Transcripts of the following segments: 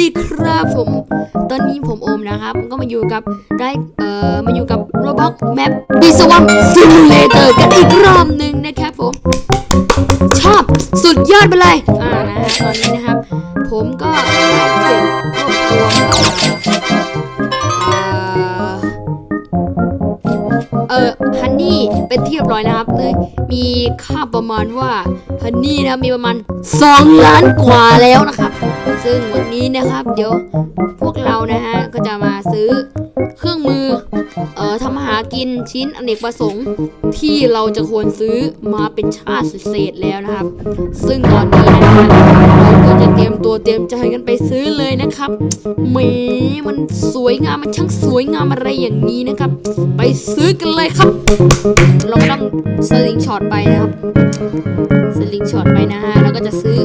ดีครับผมตอนนี้ผมโอมนะครับก็มาอยู่กับRoblox Map วิศวะ Simulator กันอีกรอบหนึ่งนะครับผมชอบสุดยอดไปเลยนะฮะตอนนี้นะครับผมก็เปลี่ยนครอบครัวฮันนี่เป็นที่เรียบร้อยนะครับเลยมีค่าประมาณว่าฮันนี่นะมีประมาณ2 ล้านกว่าแล้วนะครับซึ่งวันนี้นะครับเดี๋ยวพวกเรานะฮะก็จะมาซื้อเครื่องมือทำอาหารกินชิ้นอเนกประสงค์ที่เราจะควรซื้อมาเป็นชาติเศษแล้วนะครับซึ่งตอนนี้นะฮะเราก็จะเตรียมตัวเตรียมใจกันไปซื้อเลยนะครับแหมมันสวยงามมันช่างสวยงามอะไรอย่างนี้นะครับไปซื้อกันเลยครับเราต้องสลิงช็อตไปนะครับสลิงช็อตไปนะฮะแล้วก็จะซื้อ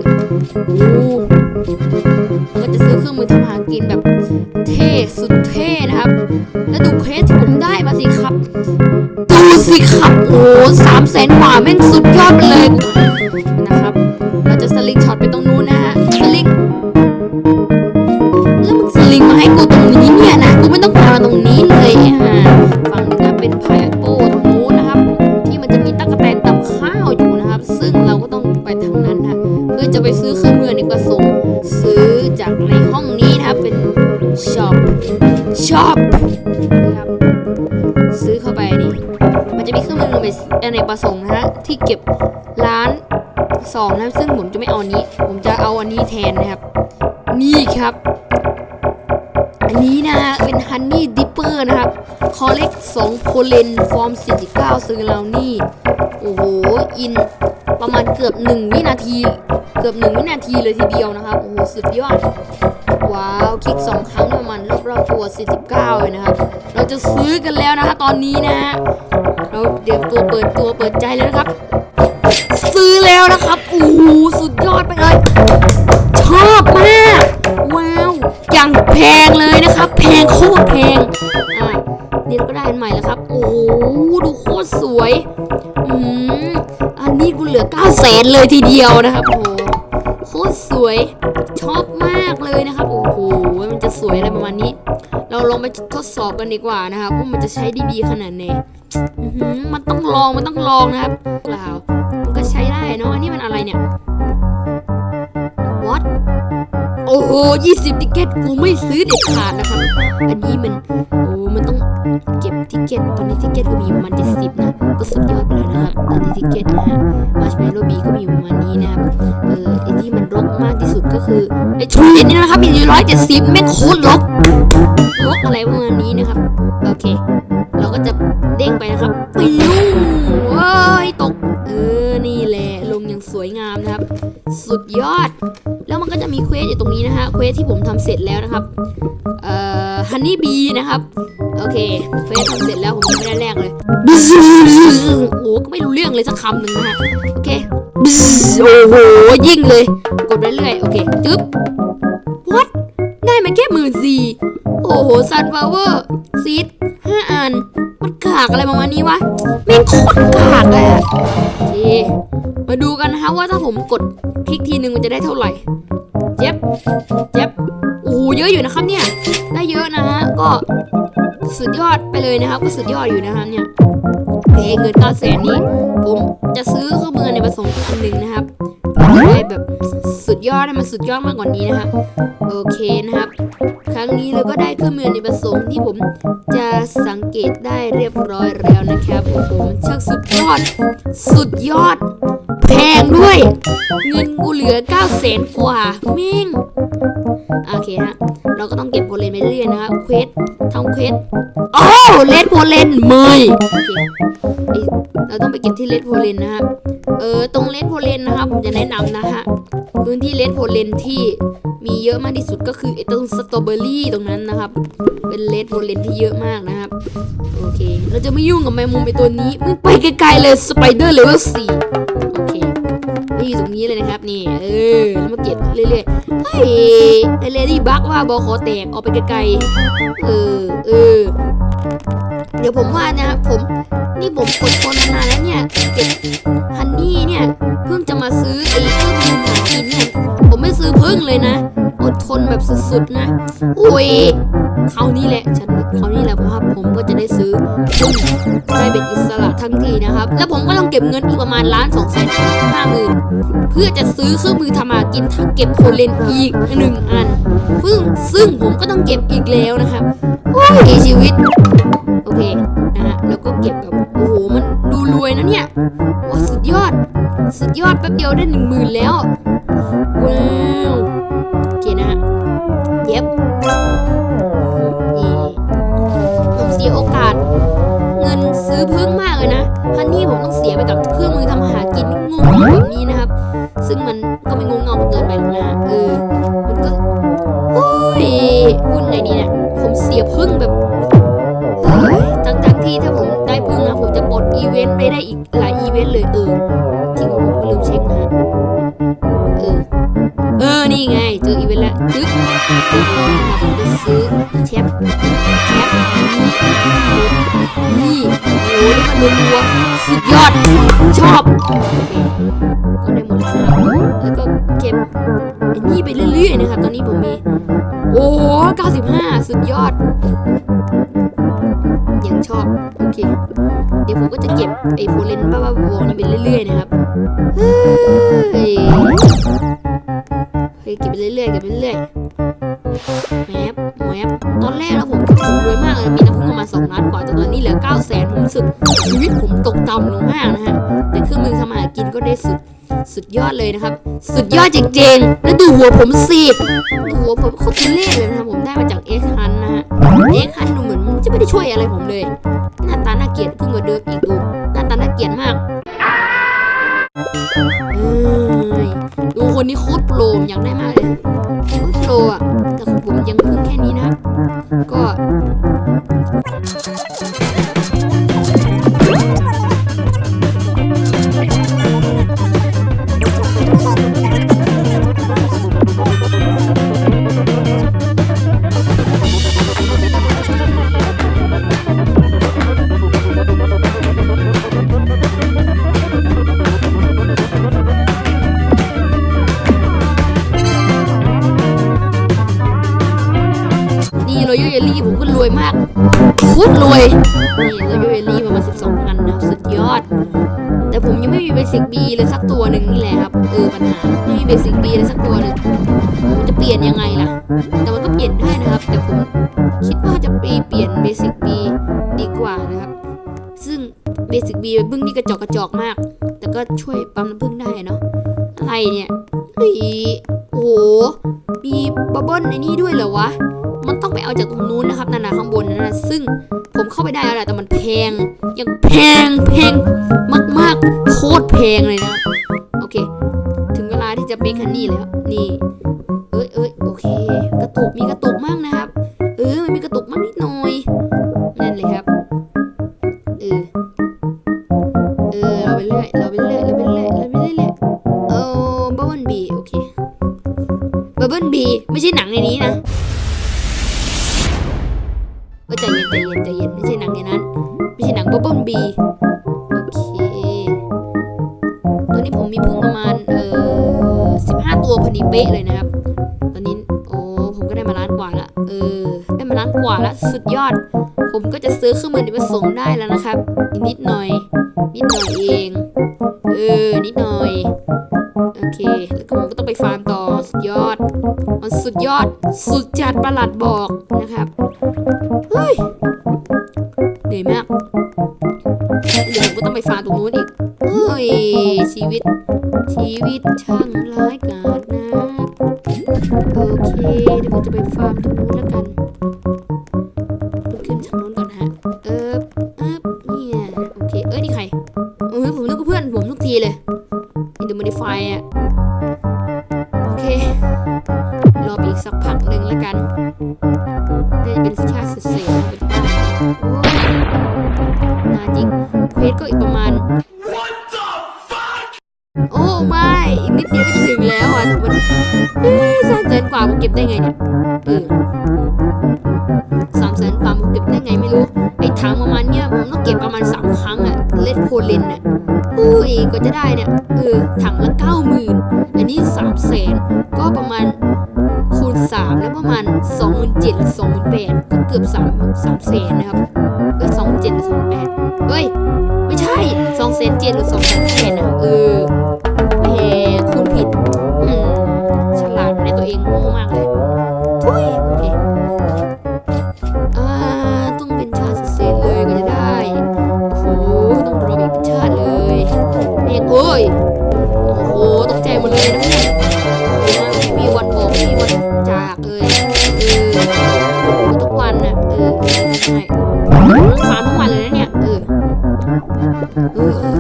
ก็จะซื้อเครื่องมือทำอาหารกินแบบเท่สุดเท่นะครับแล้วดูเคสที่ผมได้มาสิครับดูสิครับโอ้300,000 กว่าแม่งสุดยอดเลยนะครับเราจะสลิงช็อตไปตรงนู้นนะฮะสลิงแล้วมึงสลิงมาให้กูตรงนี้เนี่ยนะกูไม่ต้องการมาตรงนี้เลยฝั่งนึงนะเป็นพายโป้ตรงนู้นนะครับที่มันจะมีตั๊กแตนตำข้าวอยู่นะครับซึ่งเราก็ต้องไปทางนั้นนะเพื่อจะไปซื้อเครื่องมือในกระสงซื้อจากในห้องนี้นะครับเป็นช็อปนะครับซื้อเข้าไปนี่มันจะมีเครื่องมือในประสงค์นะฮะที่เก็บล้าน2นะซึ่งผมจะไม่เอาอันนี้ผมจะเอาอันนี้แทนนะครับนี่ครับอันนี้นะฮะเป็นฮันนี่ดิปเปอร์นะครับคอเล็ก2โพเลนฟอร์ม49ซื้อเรานี่โอ้โหอินประมาณเกือบ1 วินาทีเลยทีเดียวนะครับโอ้โหสุดยอดว้าวคลิก2 ครั้งประมาณรอบๆตัว49เลยนะครับเราจะซื้อกันแล้วนะคะตอนนี้นะฮะเราเดี๋ยวเปิดใจแล้วนะครับซื้อแล้วนะครับโอ้โหสุดยอดไปเลยชอบมากว้าวอย่างแพงเลยนะครับแพงโคตรแพงนี่เราก็ได้อันใหม่แล้วครับโอ้โหดูโคตรสวยอันนี้กูเหลือ900,000เลยทีเดียวนะครับโอ้โหโคตรสวยชอบมากเลยนะครับโอ้โหมันจะสวยอะไรประมาณนี้เราลองไปทดสอบกันดีกว่านะครับว่ามันจะใช้ได้ดีขนาดไหนมันต้องลองนะครับเปล่ามันก็ใช้ได้เนาะอันนี้มันอะไรเนี่ย what โอ้โห20 ติเกตกูไม่ซื้อเด็ดขาดนะครับอันนี้มันต้องเก็บติเกตตอนนี้ติเกตก็มีประมาณ70นะก็สุดยอดไปแล้วนะครับตอนนี้ติเกตนะฮะมาร์ชเมลโล่บีก็มีประมาณนี้นะครับไอ้ที่มันรกมากที่สุดก็คือไอ้ทุเรียนนี่นะครับมี170แม่งโคตรรกอะไรประมาณนี้นะครับโอเคเราก็จะเด้งไปนะครับปิ้วว้ายตกนี่แหละลงอย่างสวยงามนะครับสุดยอดแล้วมันก็จะมีเควสอยู่ตรงนี้นะฮะเควสที่ผมทำเสร็จแล้วนะครับฮันนี่บีนะครับโอเคเควสทำเสร็จแล้วผมไม่ได้แรกเลยโอ้ก็ไม่รู้เรื่องเลยสักคำหนึ่งนะฮะโอเคโอ้โหยิ่งเลยกดไปเรื่อยโอเคจึ๊บ what ได้มาแค่14,000โอ้โหซันฟลาวเวอร์ซีด5 อันมันกากอะไรประมาณนี้วะแม่งโคตรกากเลยอะโอเคมาดูกันนะคะว่าถ้าผมกดคลิกทีนึงมันจะได้เท่าไหร่เจ็บโอ้เยอะอยู่นะครับเนี่ยได้เยอะนะฮะก็สุดยอดไปเลยนะครับก็สุดยอดอยู่นะครับเนี่ยโอเคเงิน900,000นี้ผมจะซื้อเครื่องมือในประสงค์อันหนึ่งนะครับได้แบบสุดยอดให้มันสุดยอดมากกว่านี้นะครับโอเคนะครับครั้งนี้เราก็ได้เครื่องมือในประสงค์ที่ผมจะสังเกตได้เรียบร้อยแล้วนะครับโอ้โหมันช่างสุดยอดแพงด้วยเงินกูเหลือ900,000 กว่ามิ่งโอเคฮะเราก็ต้องเก็บโพเลนไปเรื่อยๆนะครับเควสทำเควสโอ้เลดโพเลนไม่โอเคเราต้องไปเก็บที่เลดโพเลนนะครับตรงเลดโพเลนนะครับผมจะแนะนำนะฮะพื้นที่เลดโพเลนที่มีเยอะมากที่สุดก็คือไอ้ตรงสตรอเบอรี่ตรงนั้นนะครับเป็นเลดโพเลนที่เยอะมากนะครับโอเคเราจะไม่ยุ่งกับแมงมุมไอ้ตัวนี้มึงไปไกลๆเลยสไปเดอร์เลเวล4โอเคไม่อยู่ตรงนี้เลยนะครับนี่แล้วมาเก็บเรื่อยๆเฮ้ยไอ้เลดี้บักว่าบอขอแตกออกไปไกลๆเดี๋ยวผมว่านะครับผมอดทนนานแล้วเนี่ยเก็บฮันนี่เนี่ยเพิ่งจะมาซื้อไอ้เครื่องมือหากินเนี่ยผมไม่ซื้อพึ่งเลยนะ อดทนแบบสุดๆนะอุ้ยคราวนี้แหละฉันนึกคราวนี้แหละครับผมก็จะได้ซื้อหุ้นได้เป็นอิสระทั้งทีนะครับแล้วผมก็ต้องเก็บเงินอีกประมาณ1,250,000เพื่อจะซื้อเครื่องมือทำมากินทั้งเก็บโพเลนอีก1 อันซึ่งผมก็ต้องเก็บอีกแล้วนะครับโอ้ยชีวิตโอเคนะฮะแล้วก็เก็บแบบโอ้โหมันดูรวยนะเนี่ยว้าสุดยอดแป๊บเดียวได้10,000แล้วว้าวโอเคนะฮะเย็บนี่ผมเสียโอกาสเงินซื้อพึ่งมากเลยนะทันนี่ผมต้องเสียไปกับเครื่องมือทำอาหารกินงงๆแบบนี้นะครับซึ่งมันก็ไม่งงเงาเกินไปหรอกนะมันก็โอ้ยพูดไงดีเนี่ยผมเสียพึ่งแบบตั้งที่ถ้าผมได้พึ่งนะผมจะปลดอีเวนต์ไปได้อีกหลายอีเวนต์เลยจริงผมก็ลืมเช็คนะนี่ไงเจออีเวนต์แล้วจึ๊บผมจะซื้อแชปนี่โอ้ยมันรัวสุดยอดชอบก็ได้หมดแล้วนะครับแล้วก็เก็บไอ้นี่ไปเรื่อยๆนะครับตอนนี้ผมมี95สุดยอดยังชอบโอเคเดี๋ยวผมก็จะเก็บไอ้โพเลนบ้าๆบอๆนี่ไปเรื่อยๆนะครับเฮ้ยเก็บไปเรื่อยๆแมปตอนแรกแล้วผมรวยมากเลยมีน้ำพึ่งประมาณ2 ล้านกว่าแต่ตอนนี้เหลือ900,000ผมรู้สึกชีวิตผมตกต่ำลงมากนะฮะแต่เครื่องมือทำอาหารกินก็ได้สุดยอดเลยนะครับสุดยอดจริงๆแล้วดูหัวผมสิหัวผมโคตรเล่เลยนะครับผมได้มาจากฮันนะฮะฮันดูเหมือนจะไม่ได้ช่วยอะไรผมเลยหน้าตาน่าเกลียดขึ้นกว่าเดิมอีกดูหน้าตาน่าเกลียดมากดูคนนี้โคตรโปรอยากได้มากเลยโคตรโปรอ่ะแต่ของผมยังเพิ่งแค่นี้นะครับก็รอยัลเยลลี่ผมก็รวยมากโคตรรวยนี่รอยัลเยลลี่ประมาณ12 อันนะสุดยอดแต่ผมยังไม่มีเบสิกบีเลยสักตัวหนึ่งนี่แหละครับปัญหาไม่มีเบสิกบีเลยสักตัวหนึ่งผมจะเปลี่ยนยังไงล่ะแต่มันก็เปลี่ยนได้นะครับแต่ผมคิดว่าจะเปลี่ยนเบสิกบีดีกว่านะครับซึ่งเบสิกบีบึ้งนี่กระจอกมากแต่ก็ช่วยปั๊มน้ำผึ้งได้เนาะอะไรเนี่ยโอ้โหมีบับเบิ้ลในนี้ด้วยเหรอวะมันต้องไปเอาจากตรงนู้นนะครับนาข้างบนนะซึ่งผมเข้าไปได้แล้วแหละแต่มันแพงยังแพงมากโคตรแพงเลยนะโอเคถึงเวลาที่จะเมคฮันนี่แล้วนี่โอเคมีกระตุกมากนะครับมันมีกระตุกมากนิดหน่อยนั่นเลยครับเราไปเรื่อยบับเบิ้ลบีโอเคบับเบิ้ลบีไม่ใช่หนังในนี้นะใจเย็นไม่ใช่หนังในนั้นไม่ใช่หนังบับเบิ้ลบีโอเคตอนนี้ผมมีพึ่งประมาณ15 ตัวพอดีเป๊ะเลยนะครับตอนนี้ผมก็ได้มา1 ล้านกว่าละได้มา1 ล้านกว่าละสุดยอดผมก็จะซื้อเครื่องมือที่ผสมได้แล้วนะครับนิดหน่อยเองนิดหน่อยโอเคแล้วก็ผมก็ต้องไปฟาร์มต่อสุดยอดมันสุดยอดสุดจัดประหลัดบอกนะครับเฮ้ยเหนื่อยมากเดี๋ยวผมก็ต้องไปฟาร์มตรงนู้นอีกชีวิตช่างร้ายกาจนะโอเคเดี๋ยวผมจะไปฟาร์มตรงนู้นแล้วกันขึ้นทางนู้นก่อนฮะเนี่ยโอเคนี่ใครผมนึกว่าเพื่อนผมทุกทีเลยอินเดอร์โมดิฟายอ่ะโอเครออีกสักพักหนึ่งแล้วกันได้เป็นชาติเสร็จๆไปที่บ้านน่าจริงเควสก็อีกประมาณโอ้ไม่อีกนิดเดียวก็จะถึงแล้วอ่ะแต่มัน300,000 กว่าผมเก็บได้ไงเนี่ย300,000 กว่าผมเก็บได้ไงไม่รู้ไอ้ถังประมาณเนี้ยผมต้องเก็บประมาณ3 ครั้งอ่ะเลดโคเลนอ่ะก็จะได้เนี่ยถังละ 90,000อันนี้300,000ก็ประมาณคูณ 3แล้วประมาณ27,000หรือ28,000ก็เกือบ3แสนนะครับ27,000หรือ28,000เฮ้ยไม่ใช่207,000หรือ208,000นะแหมคุณผิดฉลาดในตัวเองโง่มากเลยทุยโอเคต้องเป็นชาติเศษเลยก็จะได้โอ้โหต้องรออีกเป็นชาติเลยเมฆโอ้ยโอ้โหตกใจหมดเลยนะไม่มีวันบอกไม่มีวันจากเลยทุกวันน่ะใช่ฟาร์มทุกวันเลยนะเนี่ย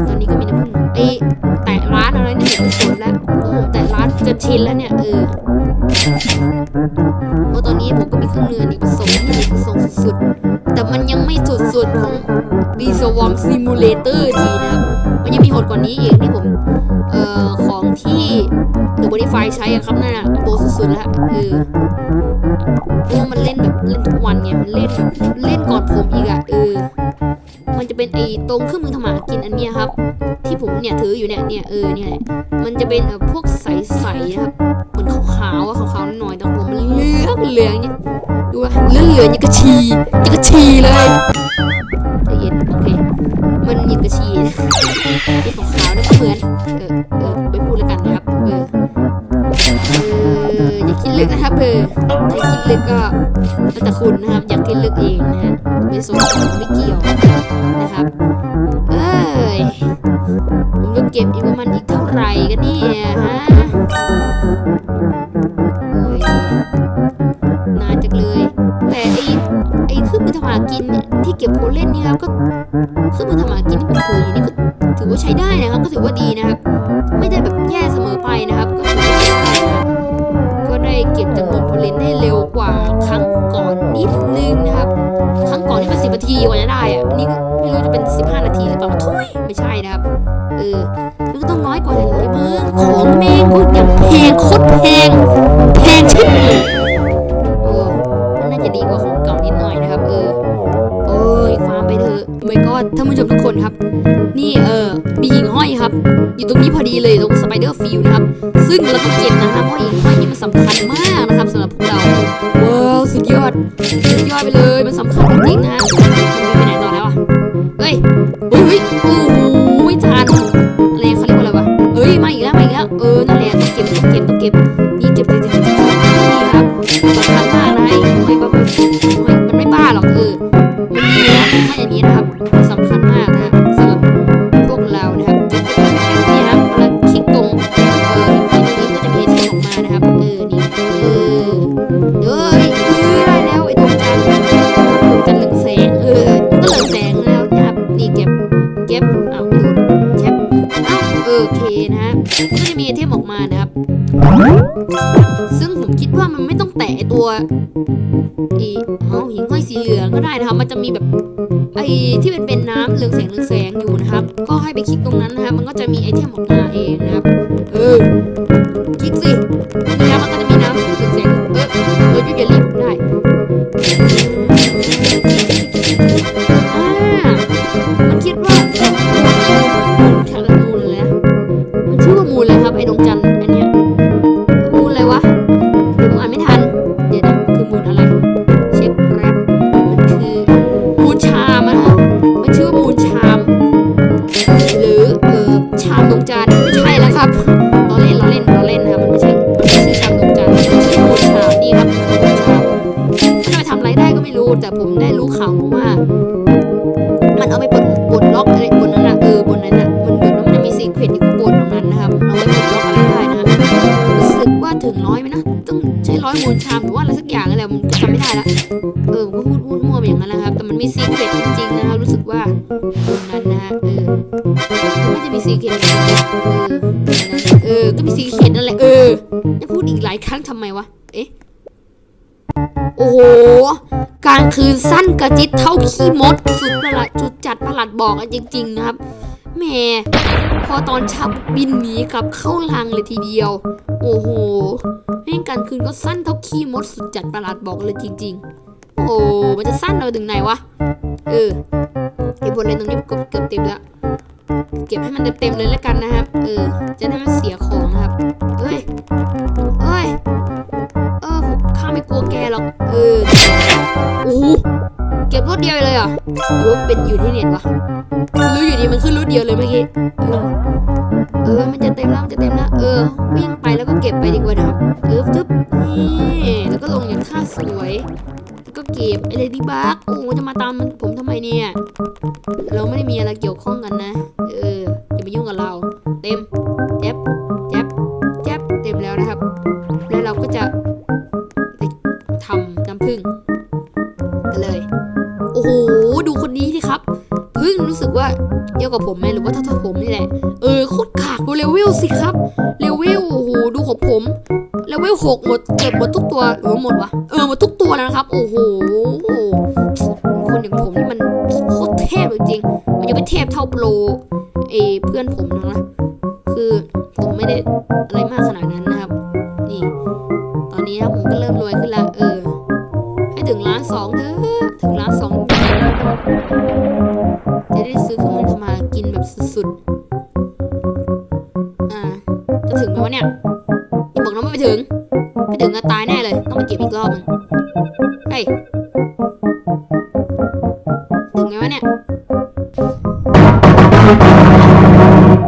ตอนนี้ก็มีน้ำผึ้งแต่ร้านอะไรเนี่ยไม่สนแล้วแต่ร้านจะชินแล้วเนี่ยเพราะตอนนี้ผมก็มีเครื่องเรือนอีกผสมที่ผสมสุดๆแต่มันยังไม่สุดๆของ The Swarm Simulator ดีนะครับมันยังมีโหดกว่านี้อีกที่ผมของที่ The Bonify ใช้อะครับนั่นอะโตสุดๆแล้วเพราะมันเล่นแบบเล่นทุกวันไงมันเล่นก่อนผมอีกอะมันจะเป็นตรงเครื่องมือทำหมากินอันเนี้ยครับที่ผมเนี่ยถืออยู่เนี่ยเนี่ยมันจะเป็นพวกใสๆนะครับเหมือนขาวๆหน่อยแต่ผมมันเหลืองเนี่ยดูว่าเหลืองยังกระชีเลยใจเย็นโอเคมันยังกระชีที่ขาวๆนี่ก็เหมือนไปพูดเลยกันนะครับอย่าคิดลึกนะครับถ้าคิดลึกก็แล้วแต่คุณนะครับอยากคิดลึกเองนะฮะเป็นส่วนไม่เกี่ยวนะครับผมจะเก็บอีกประมาณอีกเท่าไหร่กันเนี่ยฮะนานจังเลยแต่ไอ้เครื่องมือทำมากินที่เก็บโพเล่นนี่ครับก็เครื่องมือทำมากินที่ผมถืออยู่นี่ก็ถือว่าใช้ได้นะครับก็ถือว่าดีนะครับไม่ได้แบบแย่เสมอไปนะครับก็ได้เก็บจำนวนโพเล่นได้เร็วกว่าครั้งก่อนนิดนึงนะครับครั้งก่อนนี่มัน10 นาทีกว่าจะได้อะนี่ไม่รู้จะเป็น15 นาทีหรือเปล่าทุยไม่ใช่นะครับมันก็ต้องน้อยกว่าเลยมึงของแม่งโคตรอย่างแพงโคตรแพงชิบเลยมันน่าจะดีกว่าของเก่านิดหน่อยนะครับฟาร์มไปเถอะไม่ก็ท่านผู้ชมทุกคนครับนี่มีหิ่งห้อยครับอยู่ตรงนี้พอดีเลยตรงสไปเดอร์ฟิลนะครับซึ่งเราต้องเก็บนะครับเพราะหิ่งห้อยนี่มันสำคัญมากนะครับสำหรับพวกเราว้าวสุดยอดไปเลยมันสำคัญจริงๆนะมันไปไหนต่อแล้วอ่ะเฮ้ยโอ้โหไม่ทันอะไรเขาเรียกว่าอะไรวะมาอีกแล้วนั่นแหละต้องเก็บนี่เก็บนี่ครับสำคัญมากนะมันไม่บ้าหรอกมันดีนะถ้าอย่างนี้นะครับสำคัญมากนะสำหรับพวกเรานะครับนี่ครับเราคลิกตรงนี้ก็จะมีไอเทมออกมานะครับนี่ได้แล้วไอ้ดวงจันทร์เรืองแสงก็เรืองแสงแล้วนะครับนี่เก็บดูแชปโอเคนะฮะก็จะมีไอเทมออกมานะครับซึ่งผมคิดว่ามันไม่ต้องแตะตัวหิ่งห้อยสีเหลืองก็ได้นะครับมันจะมีแบบที่เป็นน้ำเรืองแสงอยู่นะครับก็ให้ไปคลิกตรงนั้นนะครับมันก็จะมีไอเทมออกมาเองนะครับคลิกสินี่นะมันก็จะมีน้ำเรืองแสงอยู่อย่ารีบได้มันคิดว่ามูลเลยมันชื่อว่ามูลเลยครับไอ้ดวงจันทร์อันเนี้ยมูลอะไรวะผมอ่านไม่ทันเดี๋ยวนะคือมูลอะไรเช็คแรปมันคือมูลชามนะครับมันชื่อว่ามูลชามหรือชามดวงจันทร์ไม่ใช่แล้วครับเราเล่นนะครับมันไม่ใช่ชามดวงจันทร์ชื่อมูลชามนี่ครับมูลชามมันไปทำอะไรได้ก็ไม่รู้แต่ผมได้รู้ข่าวมาว่ามันเอาไปปลดล็อกอะไรบนนั้นบนนั้นมันเหมือนว่ามันจะมีซีเครตอยู่ข้างบนตรงนั้นนะครับเอาไปปลดล็อกอะไรได้นะรู้สึกว่าถึง100ไหมนะต้องใช้100 มูลชามหรือว่าอะไรสักอย่างอะไรมันจำไม่ได้ละผมก็พูดมั่วไปอย่างนั้นแหละครับแต่มันมีซีเครตจริงๆนะครับรู้สึกว่าตรงนั้นนะฮะมันจะมีซีเครตก็มีซีเครตนั่นแหละจะพูดอีกหลายครั้งทำไมวะโอ้โหกลางคืนสั้นกระจิตเท่าขี้มดสุดประหลาดจุดจัดประหลัดบอกจริงๆนะครับแหมพอตอนเช้าบินหนีกลับเข้ารังเลยทีเดียวโอ้โหแม่งกลางคืนก็สั้นเท่าขี้มดสุดจัดประหลาดบอกเลยจริงๆโอ้มันจะสั้นเราถึงไหนวะไอ้บนเลนตรงนี้ก็เกือบเต็มแล้วเก็บให้มันเต็มๆเลยแล้วกันนะครับจะได้ไม่เสียของนะครับผมข้ามไป หรือว่าเป็นอยู่ที่เน็ตวะรู้อยู่ดีมันขึ้นรูทเดียวเลยเมื่อกี้มันจะเต็มแล้ววิ่งไปแล้วก็เก็บไปดีกว่านะครับทึบนี่แล้วก็ลงอย่างท่าสวยแล้วก็เก็บไอ้เลดี้บักโอ้จะมาตามผมทำไมเนี่ยเราไม่ได้มีอะไรเกี่ยวข้องกันนะอย่าไปยุ่งกับเราเต็มแจ๊บเต็มแล้วนะครับแล้วเราก็จะไปทำน้ำผึ้งกันเลยโอ้โหดูคนนี้ดิครับพึ่งรู้สึกว่าเยอะกว่าผมไหมหรือว่าเท่าผมนี่แหละโคตรกากดูเลเวลสิครับเลเวลโอ้โหดูของผมเลเวล6หมดเก็บหมดทุกตัวหรือว่าหมดวะหมดทุกตัวแล้วนะครับโอ้โหคนอย่างผมนี่มันโคตรเทพจริงๆมันจะไม่เทพเท่าโปรเพื่อนผมนะคือผมไม่ได้อะไรมากขนาดนั้นนะครับนี่ตอนนี้นะผมก็เริ่มรวยขึ้นแล้วให้ถึง1,200,000เถอะถึง1,200,000จะได้ซื้อเครื่องมือทำมากินแบบสุดๆจะถึงไหมวะเนี่ยอย่าบอกนะไม่ถึงก็ตายแน่เลยต้องไปเก็บอีกรอบนึงเฮ้ยถึงไหมวะเนี่ย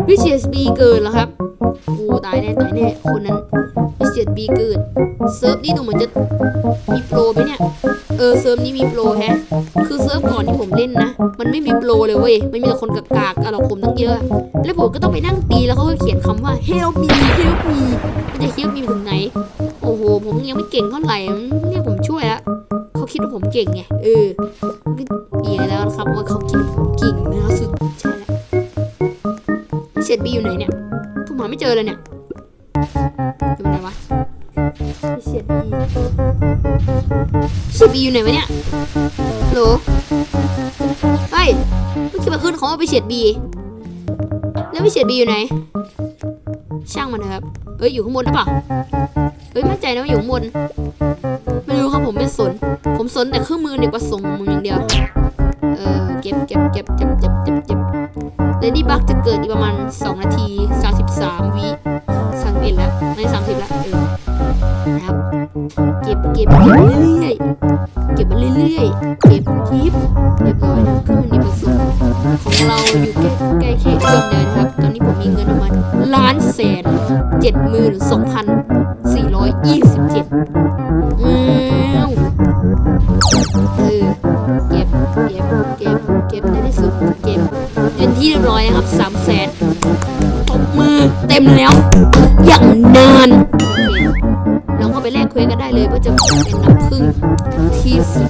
วิเชียสบีเกินแล้วครับตายแน่คนนั้นวิเชียสบีเกินเซิร์ฟนี่ดูเหมือนจะมีโปรไหมเนี่ยเซิร์ฟนี้มีโปรแฮะคือเซิร์ฟก่อนที่ผมเล่นนะมันไม่มีโปรเลยเว้ยมันมีแต่คนกากๆเราผมตั้งเยอะแล้วผมก็ต้องไปนั่งตีแล้วเขาก็เขียนคำว่า help me มันจะ help me ถึงไหนโอ้โหผมยังไม่เก่งเท่าไหร่เนี่ยผมช่วยละเขาคิดว่าผมเก่งไงก็ดีแล้วนะครับว่าเขาคิดผมเก่งนะสุดใช่แล้วเชดบีอยู่ไหนเนี่ยผมหาไม่เจอเลยเนี่ยอยู่ไหนวะเชดบีอยู่ไหนวะเนี่ยโหลเฮ้ยเมื่อกี้มาขึ้นเขาว่าไปเชดบีแล้วไปเชดบีอยู่ไหนช่างมันเถอะครับอยู่ข้างบนหรือเปล่ามั่นใจนะว่าอยู่ข้างบนไม่รู้ครับผมไม่สนผมสนแต่เครื่องมือเด็กประสงค์มึงอย่างเดียวเก็บเลดี้บักจะเกิดอีกประมาณ2 นาที33 วิ31แล้วใน30แล้วนะครับเก็บมาเรื่อยๆเก็บทิปเรียบร้อยนะคือมันมีประสงค์ของเราอยู่ใกล้เคียงกันเลยนะครับตอนนี้ผมมีเงินประมาณ1,722,427เก็บในที่สุดเก็บเป็นที่เรียบร้อยนะครับ300,000ตบมือเต็มแล้วอย่างนานเราก็ไปแลกเควสกันได้เลยว่าจะเป็นน้ำผึ้งที่สุด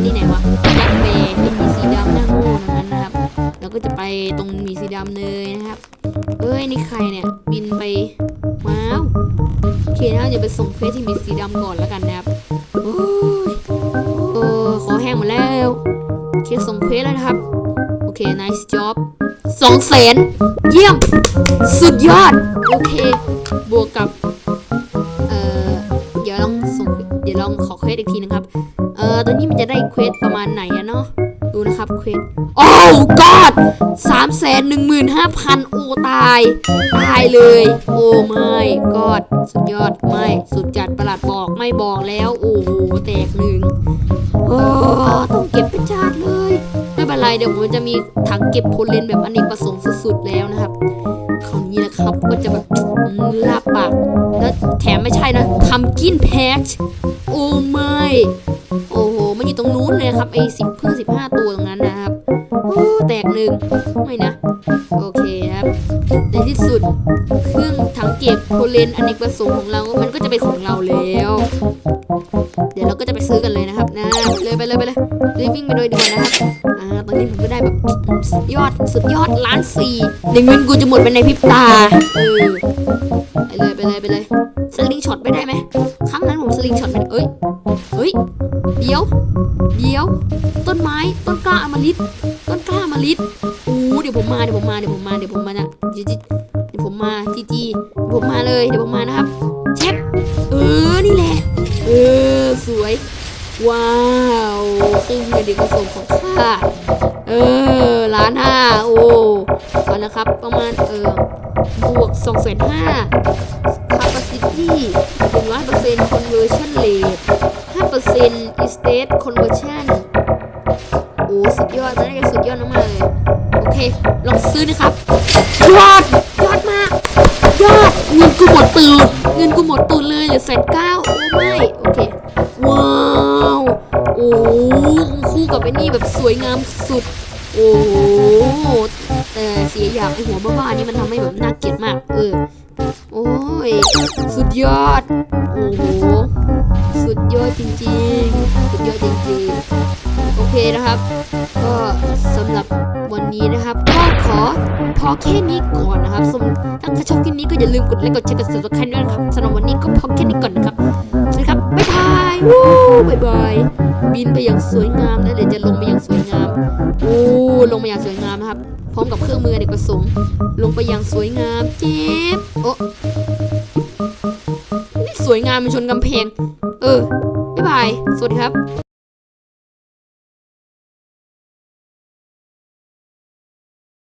นี่ไหนวะยักษ์เบย์เป็นมีสีดำหน้าโง่นั้นนะครับเราก็จะไปตรงมีสีดำเลยนะครับนี่ใครเนี่ยบินไปว้าวโอเคนะจะไปส่งเควสที่มีสีดำก่อนแล้วกันนะครับขอแห้งหมดแล้วเคสส่งเควสแล้วนะครับโอเค nice job 200,000เยี่ยมสุดยอดโอเคบวกกับเดี๋ยวลองขอเควสอีกทีนะครับตอนนี้มันจะได้เควสประมาณไหนอะเนาะดูนะครับเควสโอ้ god 315,000โอ้ตายเลยโอ้ไม่กอดสุดยอดไม่สุดจัดประหลาดบอกไม่บอกแล้วโอ้โหแตกหนึ่งต้องเก็บเป็นชาติเลยไม่เป็นไรเดี๋ยวผมจะมีถังเก็บโพลเลนแบบอเนกประสงค์สุดๆแล้วนะครับคราวนี้นะครับก็จะแบบลาบปากแล้วแถมไม่ใช่นะทำกินแพชโอ้ไม่โอ้โหมันอยู่ตรงนู้นเลยครับไอ้15 ตัวตรงนั้นนะครับโอ้แตกหนึ่งไม่นะโอเคครับในที่สุดเครื่องถังเก็บโพลเลนอเนกประสงค์ของเรามันก็จะเป็นของเราแล้วเดี๋ยวเราก็จะไปซื้อกันเลยนะครับนะไปเลยรีบวิ่งไปโดยด่วนนะครับตอนนี้ผมก็ได้แบบสุดยอด1,400,000เดี๋ยวเงินกูจะหมดไปในพริบตาไปเลยสลิงช็อตไปได้ไหมครั้งนั้นผมสลิงช็อตไปเฮ้ยเดี๋ยวต้นไม้ต้นกล้าอมฤตโอ้เดี๋ยวผมมานะเดี๋ยวผมมาเลยเดี๋ยวผมมานะครับเช็คนี่แหละสวยว้าวซึ่งเด็กผสมของข้า1,500,000โอ้เอาละครับประมาณบวก250,000 capacity 100% conversion rate 5% estate conversion อ้สุดยอดมันน่าจะสุดยอดมากๆเลยโอเคลองซื้อนะครับยอดมากยอดเงินกูหมดตูดเลยเหลือ190,000โอ้ไม่โอเคว้าวโอ้คู่กับไอ้นี่แบบสวยงามสุดโอ้แต่เสียอย่างไอ้หัวบ้าๆนี่มันทำให้แบบน่าเกลียดมากโอ้ยสุดยอดโอ้โหสุดยอดจริงๆโอเคนะครับก็สำหรับวันนี้นะครับก็ขอพอแค่นี้ก่อนนะครับถ้าใครชอบคลิปนี้ก็อย่าลืมกดไลค์กดแชร์กด subscribe ด้วยนะครับสำหรับวันนี้ก็พอแค่นี้ก่อนนะครับสวัสดีครับบ๊ายบายบ๊ายบายบินไปอย่างสวยงามนะเดี๋ยวจะลงไปอย่างสวยงามลงไปอย่างสวยงามนะครับพร้อมกับเครื่องมือเด็กประสงค์ลงไปอย่างสวยงามเจ็บนี่สวยงามมันชนกำแพงบ๊ายบายสวัสดีครับ